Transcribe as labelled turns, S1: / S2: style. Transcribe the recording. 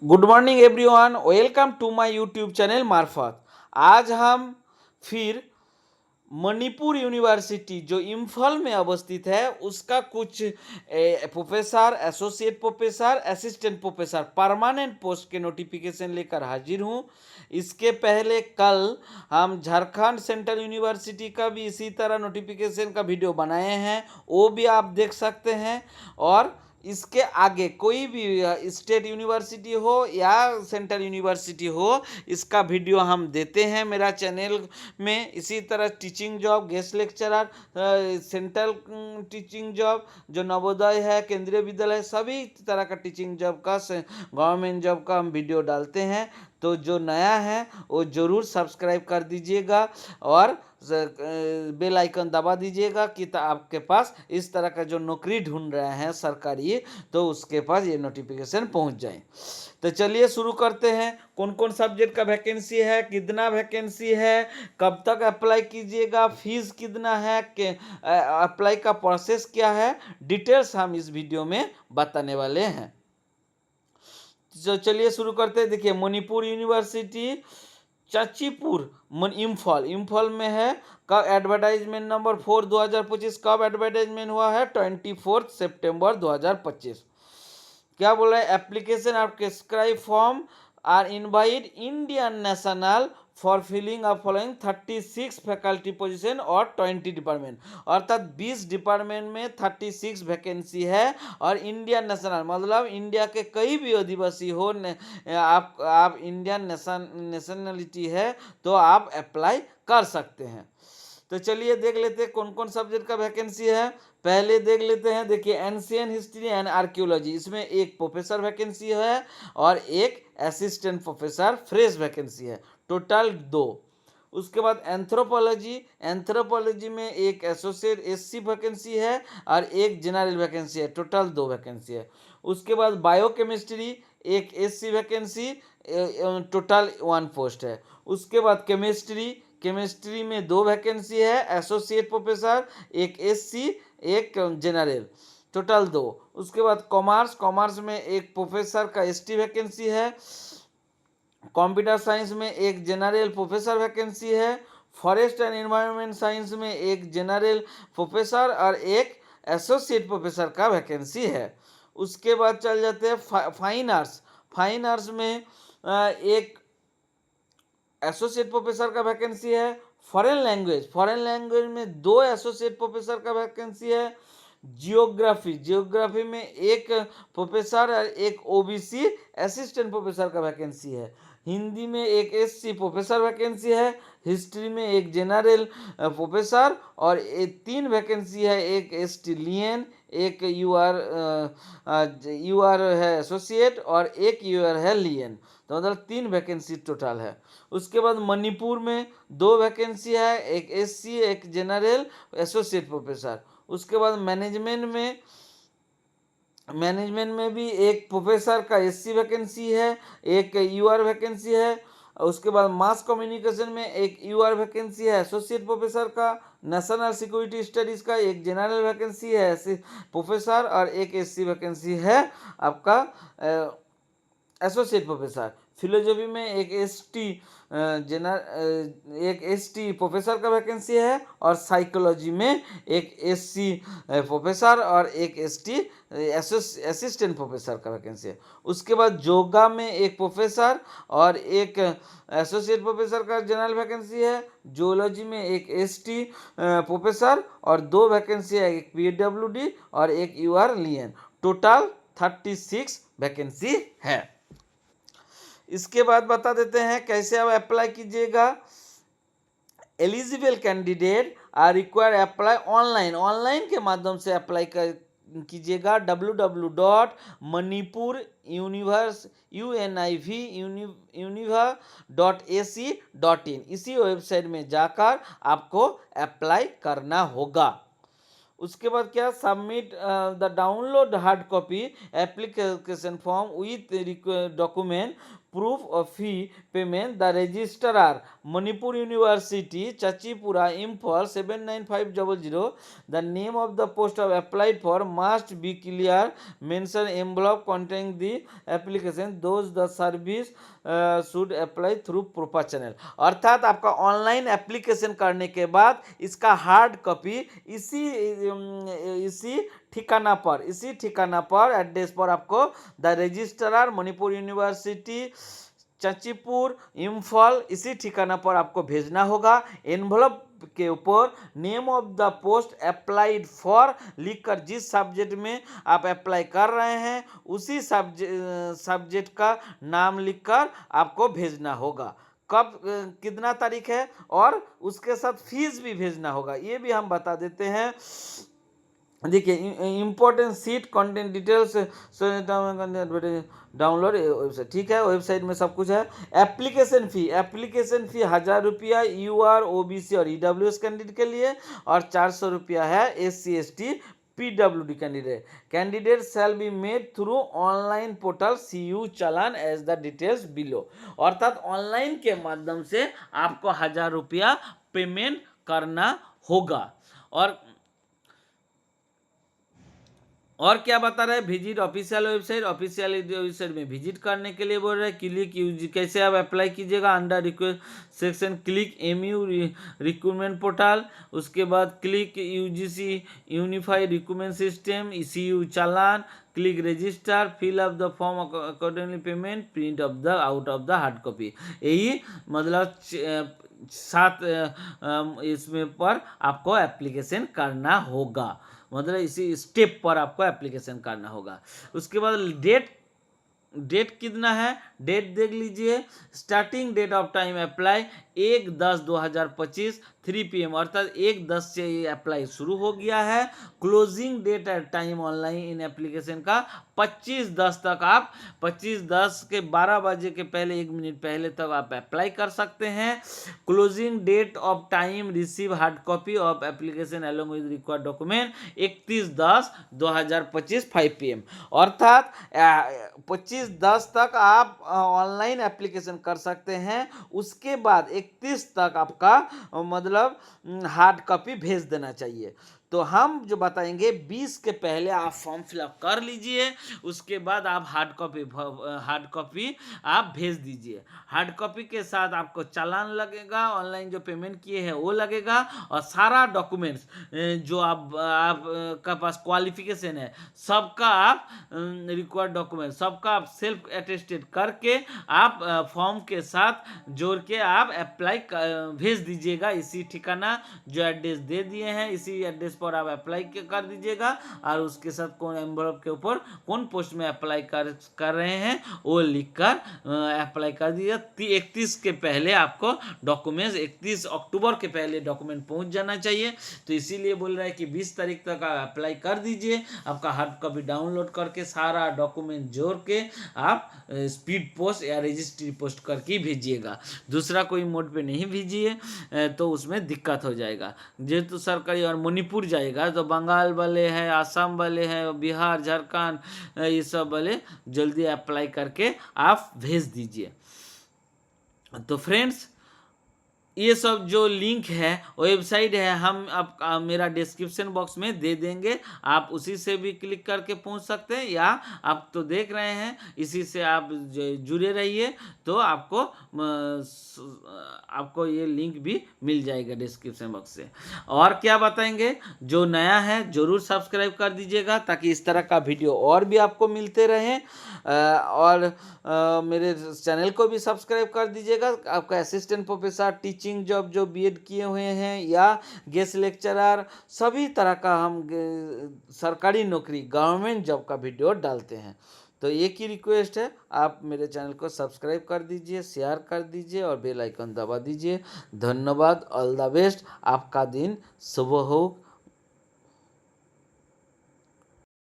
S1: Good morning everyone, welcome to my YouTube channel मार्फत। आज हम फिर मणिपुर यूनिवर्सिटी जो इम्फाल में अवस्थित है उसका कुछ professor, associate professor, assistant professor permanent post के नोटिफिकेशन लेकर हाजिर हूँ। इसके पहले कल हम झारखंड सेंट्रल यूनिवर्सिटी का भी इसी तरह नोटिफिकेशन का वीडियो बनाए हैं, वो भी आप देख सकते हैं। और इसके आगे कोई भी स्टेट यूनिवर्सिटी हो या सेंट्रल यूनिवर्सिटी हो, इसका वीडियो हम देते हैं मेरा चैनल में। इसी तरह teaching job, guest lecturer, central teaching job जो नवोदय है, केंद्रीय विद्यालय, सभी तरह का टीचिंग जॉब का, गवर्नमेंट जॉब का हम वीडियो डालते हैं। तो जो नया है वो ज़रूर सब्सक्राइब कर दीजिएगा और बेल आइकन दबा दीजिएगा कि आपके पास इस तरह का जो नौकरी ढूंढ रहे हैं सरकारी, तो उसके पास ये नोटिफिकेशन पहुंच जाए। तो चलिए शुरू करते हैं। कौन कौन सब्जेक्ट का वैकेंसी है, कितना वैकेंसी है, कब तक अप्लाई कीजिएगा, फीस कितना है, अप्लाई का प्रोसेस क्या है, डिटेल्स हम इस वीडियो में बताने वाले हैं। तो चलिए शुरू करते हैं। देखिए, मणिपुर यूनिवर्सिटी चाचीपुर इम्फाल इम्फाल में है। कब एडवर्टाइजमेंट नंबर 4 2025 कब एडवर्टाइजमेंट हुआ है? 24 सितंबर 2025। क्या बोल रहा है? Application of prescribe form are invite Indian national for filling up following 36 faculty position और 20 डिपार्टमेंट, अर्थात 20 डिपार्टमेंट में 36 वैकेंसी है। और इंडियन नेशनल मतलब इंडिया के कई भी अधिवासी हो, आप इंडियन नेशनलिटी है तो आप अप्लाई कर सकते हैं। तो चलिए देख लेते हैं कौन कौन सब्जेक्ट का वैकेंसी है। पहले देख लेते हैं। देखिए, एंशियंट हिस्ट्री एंड आर्कियोलॉजी, इसमें एक प्रोफेसर वैकेंसी है और एक असिस्टेंट प्रोफेसर फ्रेश वैकेंसी है, टोटल 2। उसके बाद एंथ्रोपोलॉजी, एंथ्रोपोलॉजी में एक एसोसिएट एससी वैकेंसी है और एक जनरल वैकेंसी है, टोटल 2 वैकेंसी है। उसके बाद बायोकेमिस्ट्री, एक एससी वैकेंसी, टोटल 1 पोस्ट है। उसके बाद केमिस्ट्री, केमिस्ट्री में 2 वैकेंसी है, एसोसिएट प्रोफेसर, एक एससी एक जनरल, टोटल 2। उसके बाद कॉमर्स, कॉमर्स में एक प्रोफेसर का एसटी वैकेंसी है। कंप्यूटर साइंस में एक जनरल प्रोफेसर वैकेंसी है। फॉरेस्ट एंड एनवायरनमेंट साइंस में एक जनरल प्रोफेसर और एक एसोसिएट प्रोफेसर का वैकेंसी है। उसके बाद चल जाते हैं फाइन आर्ट्स, फाइन आर्ट्स में एक एसोसिएट प्रोफेसर का वैकेंसी है। फॉरेन लैंग्वेज, फॉरेन लैंग्वेज में 2 एसोसिएट प्रोफेसर का वैकेंसी है। जियोग्राफी, जियोग्राफी में एक प्रोफेसर और एक ओबीसी असिस्टेंट प्रोफेसर का वैकेंसी है। हिंदी में एक एससी प्रोफेसर वैकेंसी है। हिस्ट्री में एक जनरल प्रोफेसर और 3 वैकेंसी है, एक एसटी लियन, एक यूआर है एसोसिएट और एक यूआर है लियन। तो मतलब 3 वैकेंसी टोटल है। उसके बाद मणिपुर में 2 वैकेंसी है, एक एससी एक जनरल एसोसिएट प्रोफेसर। उसके बाद मैनेजमेंट में भी एक प्रोफेसर का एससी वैकेंसी है, एक यूआर वैकेंसी है। उसके बाद मास कम्युनिकेशन में एक यूआर वैकेंसी है एसोसिएट प्रोफेसर का। नेशनल सिक्योरिटी स्टडीज़ का एक जनरल वैकेंसी है प्रोफेसर और एक एससी वैकेंसी है आपका एसोसिएट प्रोफेसर। फिलोसफी में एक एक एसटी प्रोफेसर का वैकेंसी है और साइकोलॉजी में एक एससी प्रोफेसर और एक एसटी असिस्टेंट प्रोफेसर का वैकेंसी है। उसके बाद योगा में एक प्रोफेसर और एक एसोसिएट प्रोफेसर का जनरल वैकेंसी है। जूलॉजी में एक एसटी प्रोफेसर और 2 वैकेंसी है, एक पीडब्ल्यूडी और एक यूआर लियन, टोटल 36 वैकेंसी है। इसके बाद बता देते हैं कैसे आप अप्लाई कीजिएगा। Eligible candidate are require apply online, online के माध्यम से अप्लाई कीजिएगा www.manipur.univ.ac.in, इसी वेबसाइट में जाकर आपको अप्लाई करना होगा। उसके बाद क्या, submit the download hard copy application form with document proof of fee payment. The registrar, Manipur University, Chachipura, Imphal 79500. The name of the post of applied for must be clear. Mention envelope containing the application. Those the service should apply through proper channel. अर्थात आपका online application करने के बाद इसका hard copy इसी ठिकाना पर address पर आपको the registrar Manipur University Canchipur Imphal इसी ठिकाना पर आपको भेजना होगा। एनवलप के ऊपर name of the post applied for लिखकर जिस सब्जेक्ट में आप अप्लाई कर रहे हैं उसी सब्जेक्ट का नाम लिखकर आपको भेजना होगा। कब कितना तारीख है और उसके साथ फीस भी भेजना होगा, ये भी हम बता देते हैं। देखिए important seat content details download website, ठीक है, वेबसाइट में सब कुछ है। एप्लीकेशन फ़ी 1000 रुपया UR OBC और EWS कैंडिडेट के लिए और 400 रुपया है SC ST PWD candidate shall be made through online portal CU challan as the details below. अर्थात ऑनलाइन के माध्यम से आपको 1000 रुपया पेमेंट करना होगा। और क्या बता रहे हैं, विजिट ऑफिशियल वेबसाइट में विजिट करने के लिए बोल रहे हैं। क्लिक कैसे आप अप्लाई कीजिएगा, under request section click MU recruitment portal, उसके बाद click UGC unified recruitment system CU challan, click register, fill up the form accordingly payment, print of the out of the hard copy. यही मतलब 7 इसमें पर आपको एप्लीकेशन करना होगा, मतलब इसी स्टेप पर आपको एप्लीकेशन करना होगा। उसके बाद डेट कितना है, डेट देख लीजिए। Starting date of time apply 1/10/2025 3 PM, अर्थात 1/10 से ये अप्लाई शुरू हो गया है। Closing date at time online in application का 25/10 तक, आप 25/10 के 12 बजे के पहले 1 मिनट पहले तक आप अप्लाई कर सकते हैं। Closing date of time receive hard copy of application along with required document 31/10/2025 5 PM, अर्थात 25/10 तक आप ऑनलाइन एप्लीकेशन कर सकते हैं। उसके बाद 31 तक आपका मतलब हार्ड कॉपी भेज देना चाहिए। तो हम जो बताएंगे 20 के पहले आप फॉर्म फिलअप कर लीजिए, उसके बाद आप हार्ड कॉपी आप भेज दीजिए। हार्ड कॉपी के साथ आपको चालान लगेगा, ऑनलाइन जो पेमेंट किए हैं वो लगेगा, और सारा डॉक्यूमेंट्स जो आपका पास क्वालिफिकेशन है सबका आप रिक्वायर्ड डॉक्यूमेंट सबका आप सेल्फ अटेस्टेड करके आप फॉर्म के साथ जोड़ के आप अप्लाई भेज दीजिएगा। इसी ठिकाना जो एड्रेस दे दिए हैं इसी एड्रेस पर आप अप्लाई कर दीजिएगा, और उसके साथ कौन एनवलप के ऊपर कौन पोस्ट में अप्लाई कर रहे हैं वो लिखकर अप्लाई कर दीजिएगा। 31 के पहले आपको डॉक्यूमेंट्स 31 अक्टूबर के पहले डॉक्यूमेंट पहुंच जाना चाहिए। तो इसीलिए बोल रहा है कि 20 तारीख तक आप अप्लाई कर दीजिए। आपका हार्ड कॉपी डाउनलोड करके सारा डॉक्यूमेंट जोड़ के आप स्पीड पोस्ट या रजिस्ट्री पोस्ट करके भेजिएगा, दूसरा कोई मोड पे नहीं भेजिए, तो उसमें दिक्कत हो जाएगा। जेहेतु सरकारी और मणिपुर जाएगा तो बंगाल वाले हैं, आसाम वाले हैं, बिहार झारखंड ये सब वाले जल्दी अप्लाई करके आप भेज दीजिए। तो फ्रेंड्स ये सब जो लिंक है वेबसाइट है हम आप मेरा डिस्क्रिप्शन बॉक्स में दे देंगे, आप उसी से भी क्लिक करके पहुंच सकते हैं, या आप तो देख रहे हैं इसी से आप जुड़े रहिए तो आपको ये लिंक भी मिल जाएगा डिस्क्रिप्शन बॉक्स से। और क्या बताएंगे, जो नया है ज़रूर सब्सक्राइब कर दीजिएगा ताकि इस तरह का वीडियो और भी आपको मिलते रहें, और मेरे चैनल को भी सब्सक्राइब कर दीजिएगा। आपका असिस्टेंट प्रोफेसर, टीचिंग जॉब जो BEd किए हुए हैं या गेस्ट लेक्चरर, सभी तरह का हम सरकारी नौकरी गवर्नमेंट जॉब का वीडियो डालते हैं। तो एक ही रिक्वेस्ट है, आप मेरे चैनल को सब्सक्राइब कर दीजिए, शेयर कर दीजिए और बेल आइकन दबा दीजिए। धन्यवाद, ऑल द बेस्ट, आपका दिन शुभ हो।